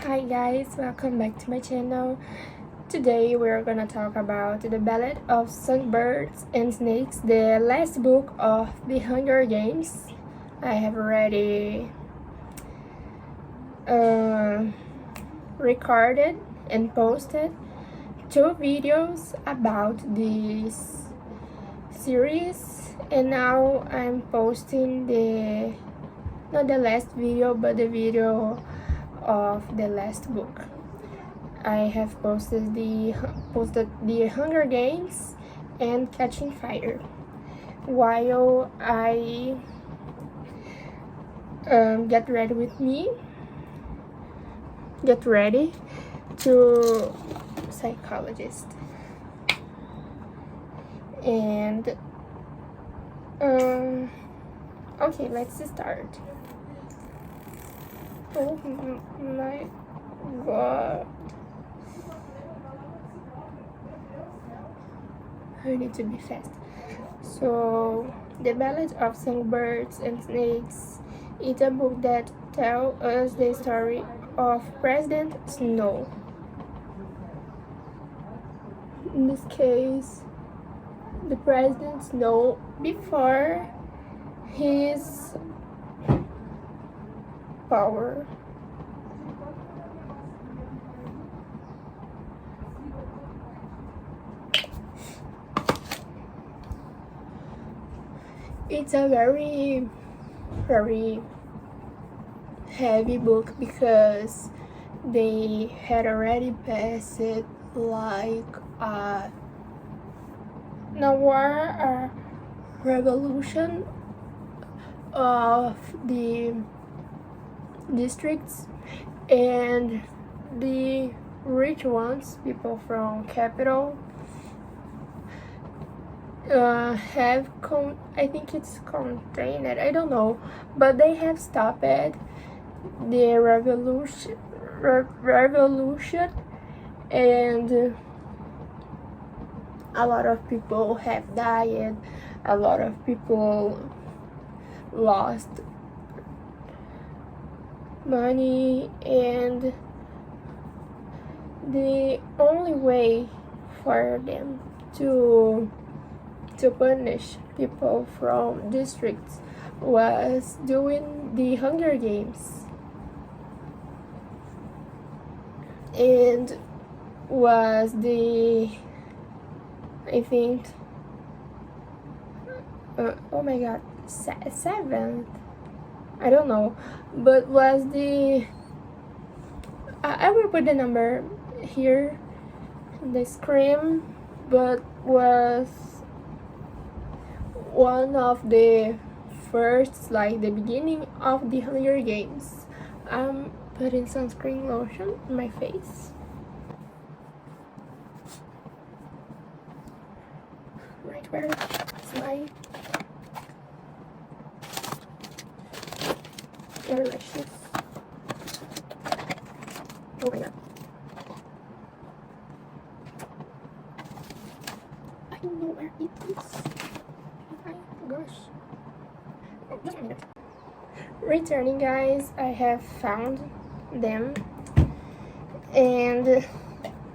Hi guys, welcome back to my channel. Today we're gonna talk about the Ballad of Songbirds and Snakes, the last book of the Hunger Games. I have already recorded and posted 2 videos about this series, and now I'm posting not the last video but the video of the last book. I have posted the Hunger Games and Catching Fire. While I get ready to psychologist, and okay, let's start. Oh my god, I need to be fast. So, The Ballad of Songbirds and Snakes is a book that tells us the story of President Snow. In this case, the President Snow before his power. It's a very heavy book because they had already passed like a revolution of the districts, and the rich ones, people from capital, I think it's contained, I don't know, but they have stopped the revolution, and a lot of people have died, a lot of people lost money, and the only way for them to punish people from districts was doing the Hunger Games, and was I think oh my god, 7th, I don't know, but was I will put the number here in the screen, but was one of the first, like the beginning of the Hunger Games. I'm putting sunscreen lotion on my face. Right, where is my eyelashes? Oh my god, I don't know where it is. Gosh. Oh, just a minute. Returning, guys, I have found them, and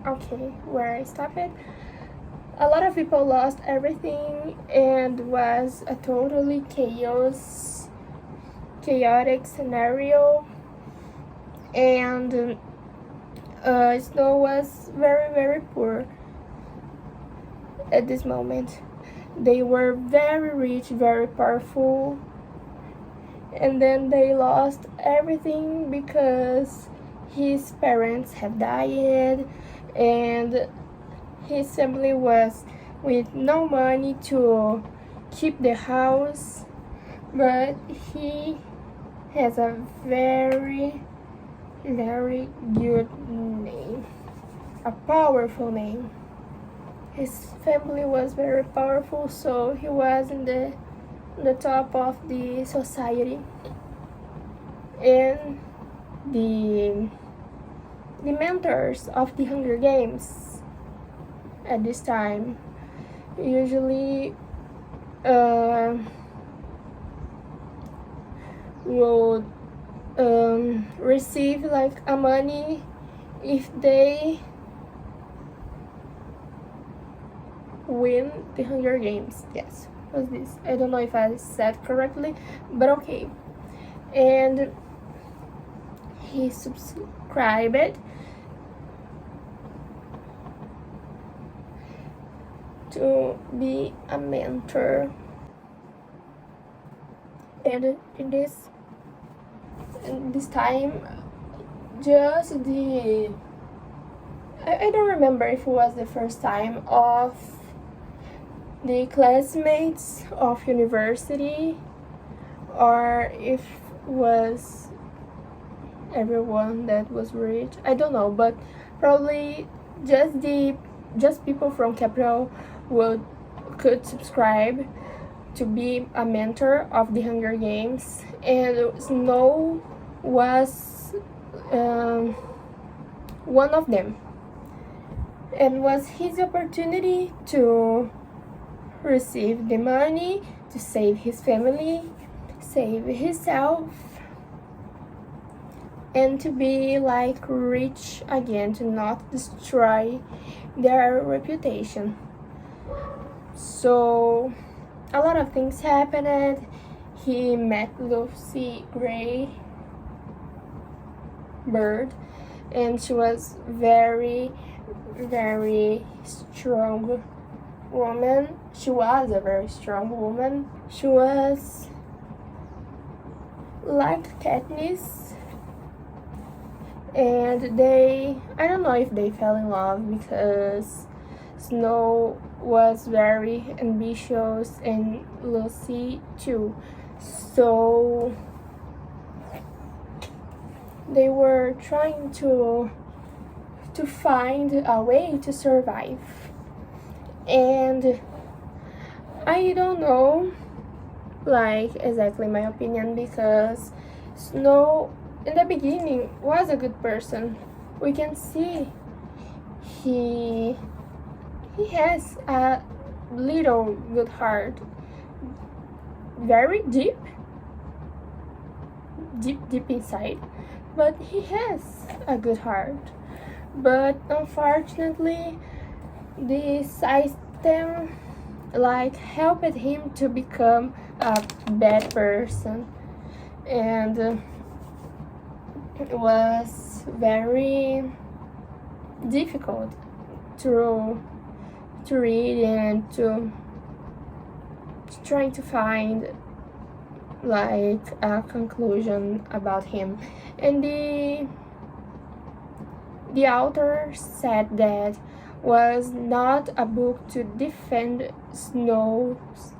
okay, where I stopped it, a lot of people lost everything, and was a totally chaotic scenario, and Snow was very poor at this moment. They were very rich, very powerful, and then they lost everything because his parents have died, and his family was with no money to keep the house. But he has a very good name, a powerful name. His family was very powerful, so he was in the top of the society. And the mentors of the Hunger Games at this time usually would receive like a money if they win the Hunger Games. Yes, was this. I don't know if I said correctly, but okay. And he subscribed to be a mentor. And in this time, just I don't remember if it was the first time of the classmates of university or if was everyone that was rich. I don't know, but probably just people from capital could subscribe to be a mentor of the Hunger Games, and Snow was one of them, and was his opportunity to receive the money to save his family, save himself, and to be like rich again, to not destroy their reputation. So a lot of things happened. He met Lucy Gray Bird, and she was very strong woman. She was a very strong woman. She was like Katniss, and I don't know if they fell in love because Snow was very ambitious and Lucy too. So they were trying to find a way to survive. And I don't know like exactly my opinion, because Snow in the beginning was a good person. We can see he has a little good heart, very deep inside, but he has a good heart. But unfortunately, the system like helped him to become a bad person, and it was very difficult to read and to trying to find like a conclusion about him. And the author said that was not a book to defend Snow's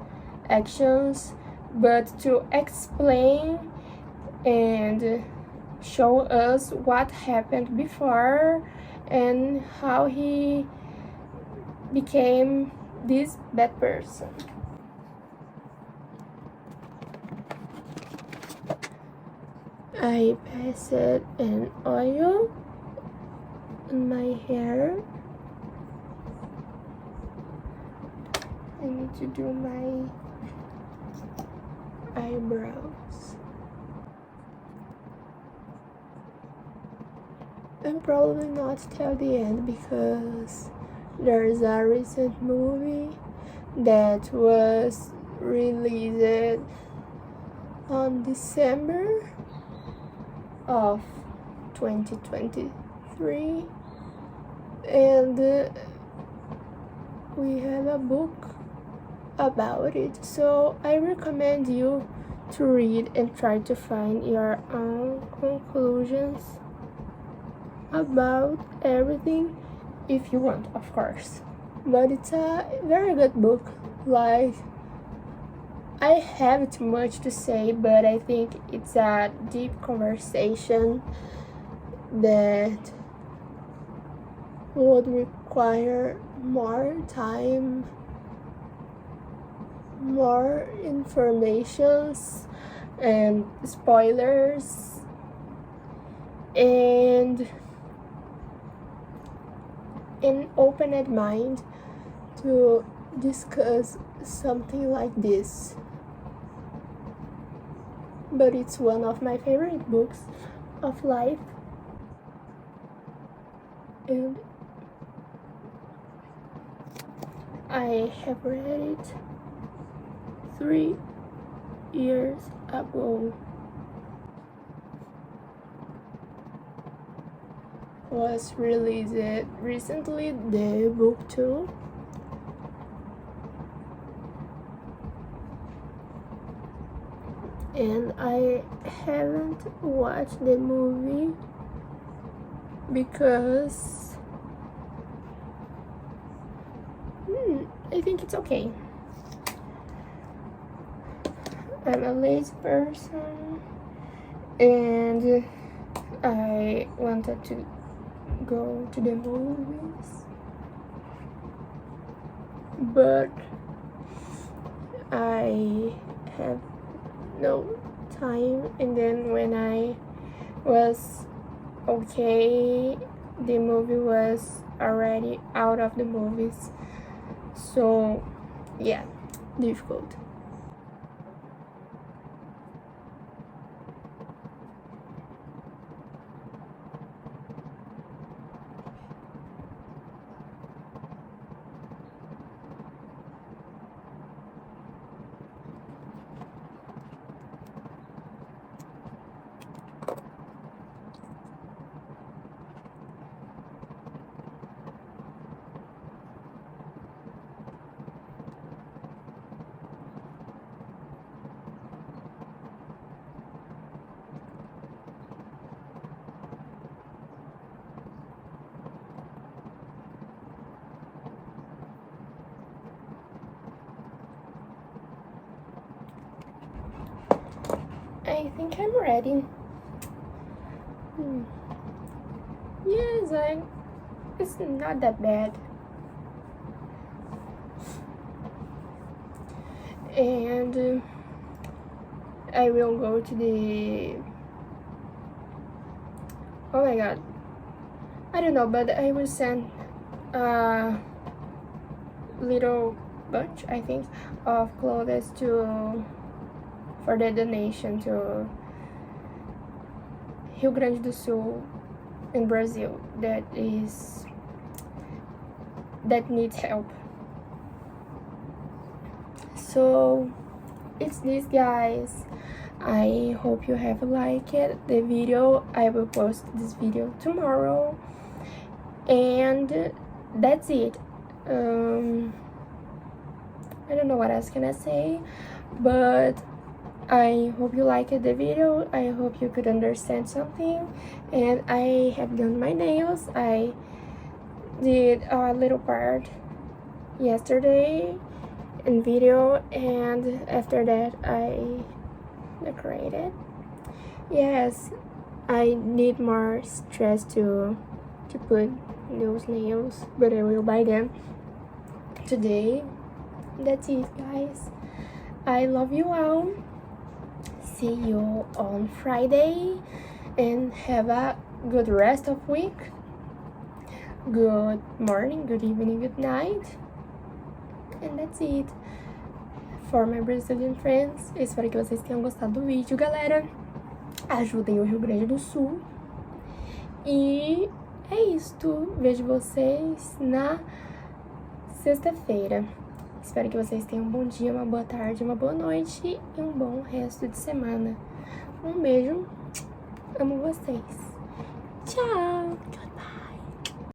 actions, but to explain and show us what happened before and how he became this bad person. I passed an oil on my hair. I need to do my eyebrows. I'm probably not till the end because there's a recent movie that was released on December of 2023, and we have a book about it, so I recommend you to read and try to find your own conclusions about everything if you want, of course. But it's a very good book. Like, I have too much to say, but I think it's a deep conversation that would require more time, more informations and spoilers, and an open mind to discuss something like this. but it's one of my favorite books of life. And I have read it 3 years ago. Was released recently, the book too. And I haven't watched the movie because I think it's okay. I'm a lazy person and I wanted to go to the movies, but I have no time, and then when I was okay, the movie was already out of the movies, so yeah, difficult. I think I'm ready. Yes, it's not that bad. And I will go to the... Oh my god. I don't know, but I will send a little bunch, I think, of clothes for the donation to Rio Grande do Sul in Brazil that needs help. So it's this, guys. I hope you have liked the video. I will post this video tomorrow, and that's it. I don't know what else can I say, but I hope you liked the video. I hope you could understand something. And I have done my nails. I did a little part yesterday in video, and after that I decorated. Yes, I need more stress to put those nails, but I will buy them today. That's it, guys. I love you all. See you on Friday, and have a good rest of week. Good morning, good evening, good night. And that's it. For my Brazilian friends, eu espero que vocês tenham gostado do vídeo, galera. Ajudem o Rio Grande do Sul. E é isto. Vejo vocês na sexta-feira. Espero que vocês tenham um bom dia, uma boa tarde, uma boa noite e um bom resto de semana. Um beijo. Amo vocês. Tchau. Goodbye.